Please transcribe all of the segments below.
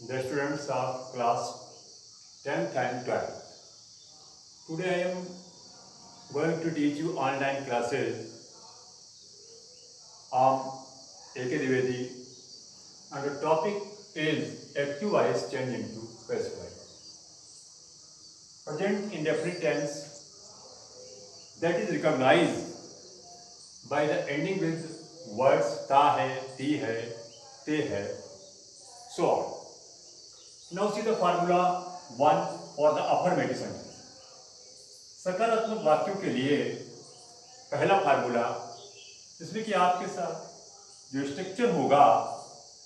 the students of class 10th and 12th. Today I am going to teach you online classes on AK Divedi and the topic is active voice changed into passive voice. Present indefinite tense that is recognized by the ending with words ta hai, ti hai, te hai, so on. Now see the formula 1 for the affirmative sentence. सकारात्मक वाक्यों के लिए पहला formula जिसमें कि आपके साथ जो स्ट्रक्चर होगा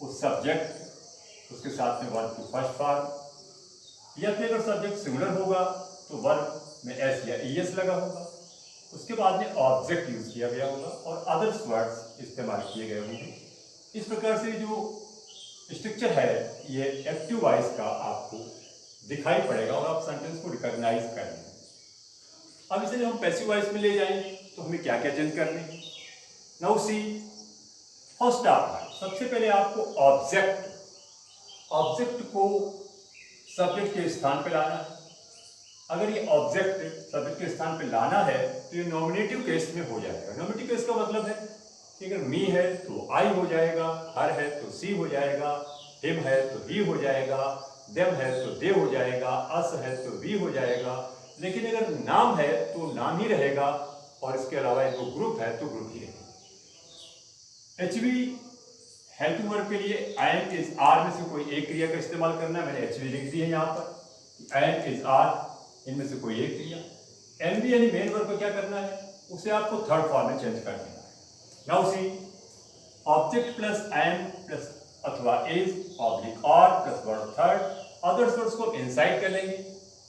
वो सब्जेक्ट उसके साथ में वर्ब की फर्स्ट फॉर्म या फिर अगर सब्जेक्ट सिंगुलर होगा तो वर्ब में एस या ईएस लगा होगा, उसके बाद में ऑब्जेक्ट यूज किया गया होगा और अदर्स वर्ड्स इस्तेमाल किए गए होंगे। इस प्रकार से जो स्ट्रक्चर है ये एक्टिव वॉइस का आपको दिखाई पड़ेगा और आप सेंटेंस को रिकॉग्नाइज कर लेंगे। अब इसे जब हम पैसिव वॉइस में ले जाएंगे तो हमें क्या क्या चेंज करने हैं। नाउ सी फर्स्ट आप सबसे पहले आपको ऑब्जेक्ट को सब्जेक्ट के स्थान पे लाना है। अगर ये ऑब्जेक्ट सब्जेक्ट के स्थान पे लाना है तो ये नॉमिनेटिव केस में हो जाएगा। नॉमिनेटिव केस का मतलब है कि अगर मी है तो आई हो जाएगा, हर है तो सी हो जाएगा, हिम है तो ही हो जाएगा, देम है तो दे हो जाएगा, अस है तो वी हो जाएगा। लेकिन अगर नाम है तो नाम ही रहेगा और इसके अलावा एक ग्रुप है तो ग्रुप ही रहेगा। एचवी हेल्पिंग वर्ब के लिए आई एम इज आर में से कोई एक क्रिया का इस्तेमाल करना है। मैंने एचवी लिख दी है यहाँ पर, आई एम इज आर इनमें से कोई एक क्रिया। एनवी यानी मेन वर्ब को क्या करना है, उसे आपको थर्ड फॉर्म में चेंज कर देना है। Now see object plus M plus अथवा इज ऑब्लिक और plus verb third others words को इनसाइड कर लेंगे।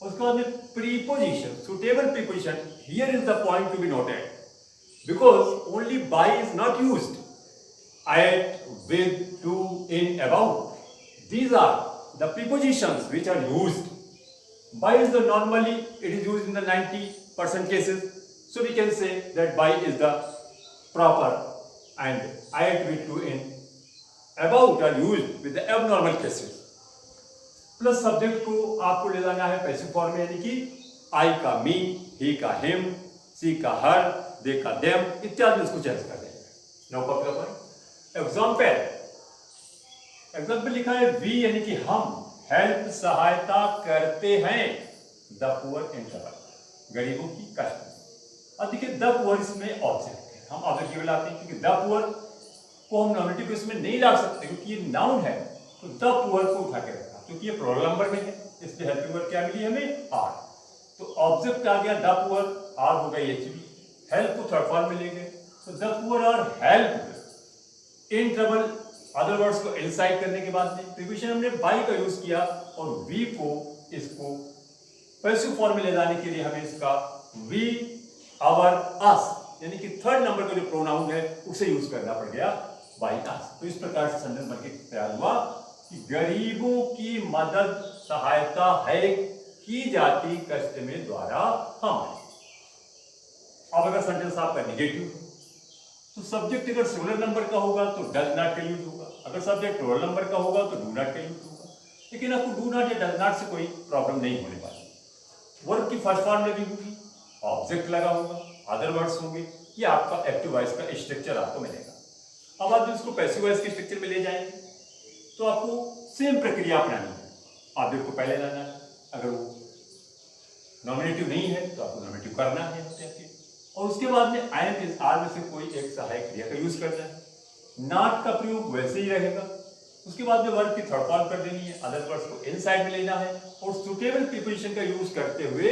उसके बाद में preposition, suitable preposition, here is the point to be noted because only by is not used, at, with, to, in, about. These are the prepositions which are used. By is the normally it is used in the 90% cases. So we can say that by is the proper and at, with, to, in, about are used with the abnormal cases. Plus subject को आपको ले जाना है passive form में, यानी कि आई का मी, ही का हिम, सी का हर, दे का देम इत्यादि उसको चेंज कर देंगे। No copy the point. Example लिखा है वी यानी कि हम हेल्प सहायता करते हैं द पुअर इन ट्रबल, गरीबों की कष्ट में। अब देखिए द पुअर इसमें ऑब्जेक्ट है, हम ऑब्जेक्ट केवल आते हैं क्योंकि द पुअर को हम नॉमिनेटिव को इसमें नहीं ला सकते क्योंकि ये नाउन है। तो द पुअर को उठा के रखा क्योंकि ये प्लूरल नंबर में है, इसलिए हेल्पिंग वर्ब क्या मिली हमें आर। तो ऑब्जेक्ट आ गया द पुअर, आर हो गई एचवी, हेल्प को थर्ड फॉर्म में ले गए तो the poor are help in trouble. Other words को इनसाइड करने के बाद में प्रीपोजिशन हमने बाई का यूज किया और वी को इसको पैसिव फॉर्म में ले जाने के लिए हमें इसका वी, आवर, अस यानी कि थर्ड नंबर का जो प्रोनाउन है उसे यूज करना पड़ गया बाई अस। तो इस प्रकार से सेंटेंस बनके तैयार हुआ कि गरीबों की मदद सहायता है की जाती कष्ट में द्वारा हम। अब अगर सेंटेंस आपका नेगेटिव तो सब्जेक्ट अगर सिंगुलर नंबर का होगा तो डज नॉट का यूज होगा, अगर सब्जेक्ट प्लूरल नंबर का होगा तो डू नॉट का यूज होगा। लेकिन आपको डू नॉट या डज नॉट से कोई प्रॉब्लम नहीं होने वाली। वर्ब की फर्स्ट फॉर्म लगी होगी, ऑब्जेक्ट लगा होगा, अदर वर्ड्स होंगे, ये आपका एक्टिव वॉइस का स्ट्रक्चर आपको मिलेगा। अब आप जब इसको पैसिव वॉइस के स्ट्रक्चर में ले जाएंगे तो आपको सेम प्रक्रिया अपनानी है। ऑब्जेक्ट को पहले लाना है, अगर वो नॉमिनेटिव नहीं है तो आपको नॉमिनेटिव करना है और उसके बाद में आई एम इज आर में से कोई एक सहायक क्रिया का यूज करना है। नॉट का प्रयोग वैसे ही रहेगा, उसके बाद में वर्ब की थर्ड फॉर्म कर देनी है, अदर वर्ड्स को इनसाइड में लेना है और सुटेबल प्रीपोजिशन का यूज करते हुए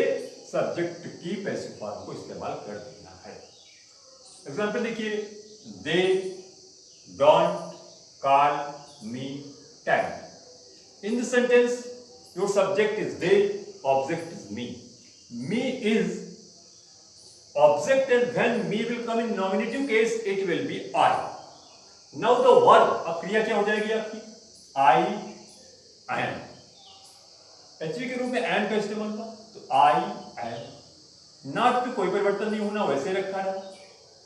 सब्जेक्ट की पैसिव फॉर्म को इस्तेमाल कर देना है। एग्जांपल देखिए, they don't call me tag. In this sentence your subject is they, object is me. Me is object and when me will come in nominative case it will be I. Now the verb, अब क्रिया क्या हो जाएगी आपकी I am। HV के रूप में am का इस्तेमाल हुआ तो I am। नॉट पे कोई परिवर्तन नहीं होना, वैसे रखा है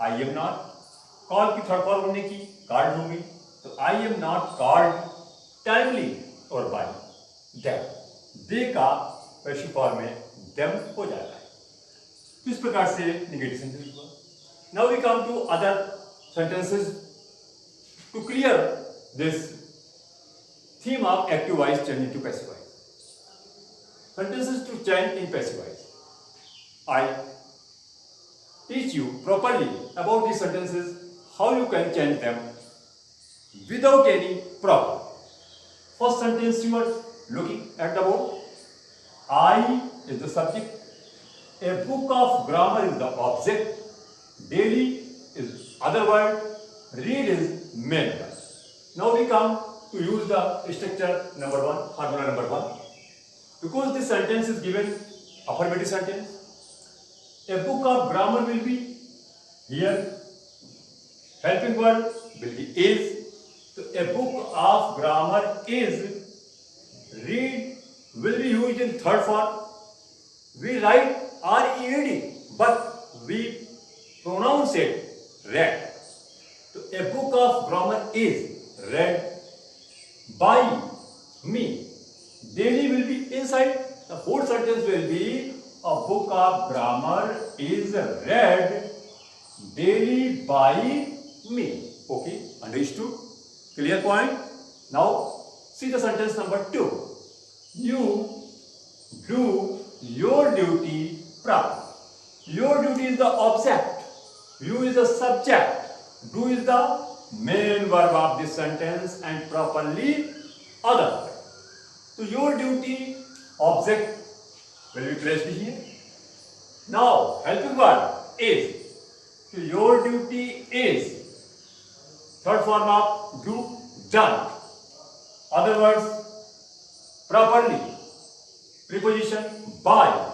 I am not। कॉल की थर्ड फॉर्म होने की कॉल्ड होगी तो I am not called timely और by। them. दे का पैसिव फॉर्म में them हो जाता है। तो इस प्रकार से नेगेटिव सेंटेंस हुआ। Now we come to other sentences to clear this theme of active voice changing to passive voice. Sentences to change in passive voice. I teach you properly about these sentences, how you can change them without any problem. First sentence you are looking at the board. I is the subject. A book of grammar is the object. Daily is other word. Read is main word. Now we come to use the structure number 1, formula number 1. Because this sentence is given affirmative sentence, a book of grammar will be here, helping word will be is. So a book of grammar is, read will be used in third form. We write R-E-A-D, but we pronounce it read. So a book of grammar is read by me. Daily will be inside. The whole sentence will be a book of grammar is read daily by me. Okay, understood? Clear point? Now see the sentence number 2. You do your duty properly. Your duty is the object. You is the subject. Do is the main verb of this sentence and properly other verb. So your duty object will be placed here. Now helping verb is. So your duty is third form of do, done. Other words properly. Preposition by.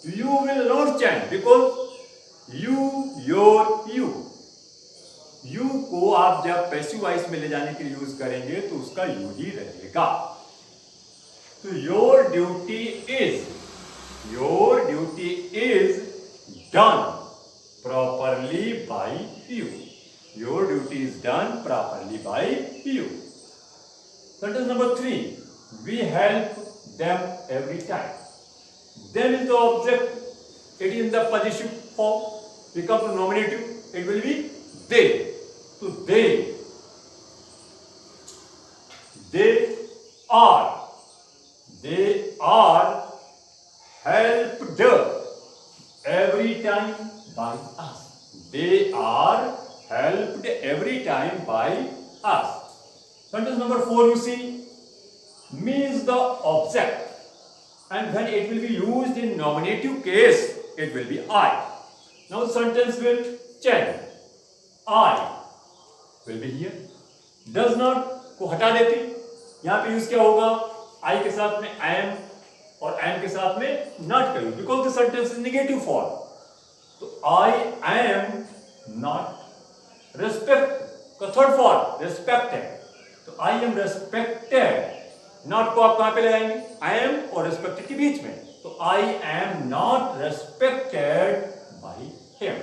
You will not change because you, your, you. You को आप जब passive voice में ले जाने के लिए use करेंगे तो उसका यू ही रहेगा। तो your duty is done properly by you. Your duty is done properly by you. Sentence number 3, we help them every time. Them is the object, it is in the positive form. We come to nominative, it will be they. So they are helped every time by us. They are helped every time by us. Sentence number 4, you see, me is the object, and when it will be used in nominative case, it will be I. Now sentence will change. I will be here. Does not को हटा देते, यहाँ पे use क्या होगा, I के साथ में am और am के साथ में not करेंगे, because the sentence is negative form. तो I am not respect का थर्ड फॉर्म respected. तो I am respected, not को आप कहाँ पे लगाएंगे, I am और respected के बीच में. तो I am not respected by him.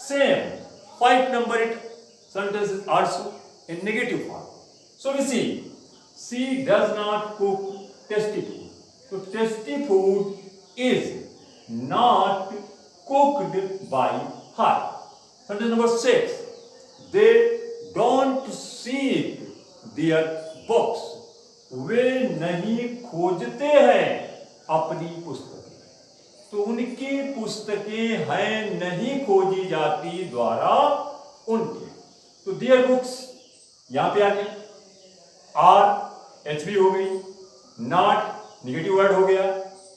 Same 5 number it sentence is also in negative form. So we see, she does not cook tasty food. So tasty food is not cooked by her. Sentence number 6, they don't seek their books. वे नहीं खोजते हैं अपनी पुस्तकें। तो उनकी पुस्तकें हैं नहीं खोजी जाती द्वारा उनके। तो देयर बुक्स यहां पे आ गए, आर एचबी हो गई, नॉट निगेटिव वर्ड हो गया।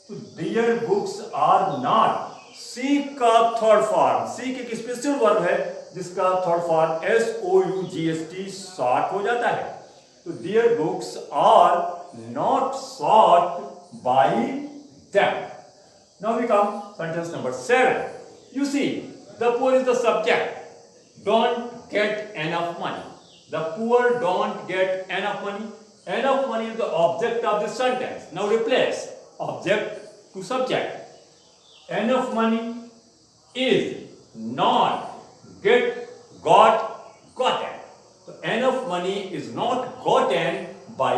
तो देयर बुक्स आर नॉट, सी का थर्ड फॉर्म, सी एक स्पेशल वर्ब है जिसका थर्ड फॉर्म SOUGHT शॉर्ट हो जाता है। तो their books are not short by them. Now we come sentence number 7. You see, the poor is the subject. Don't get enough money. The poor don't get enough money. Enough money is the object of the sentence. Now replace object to subject. Enough money is not gotten. So enough money is not gotten by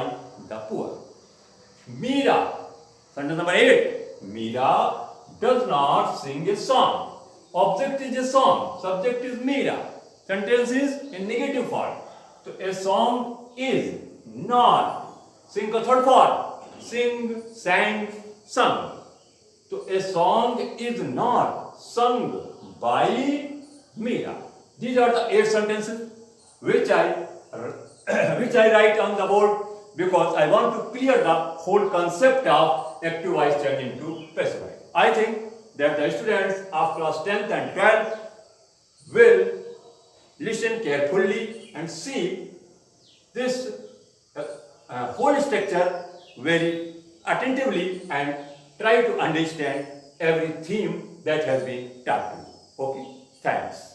the poor. Meera. Sentence number 8. Meera does not sing a song. Object is a song. Subject is Meera. Sentence is in negative form. So a song is not. Sing का third form. Sing, sang, sung. So a song is not sung by Meera. These are the 8 sentences which I write on the board because I want to clear the whole concept of active voice changing to passive voice. I think that the students of class 10th and 12th will listen carefully and see this whole structure very attentively and try to understand every theme that has been taught to you. Okay, thanks.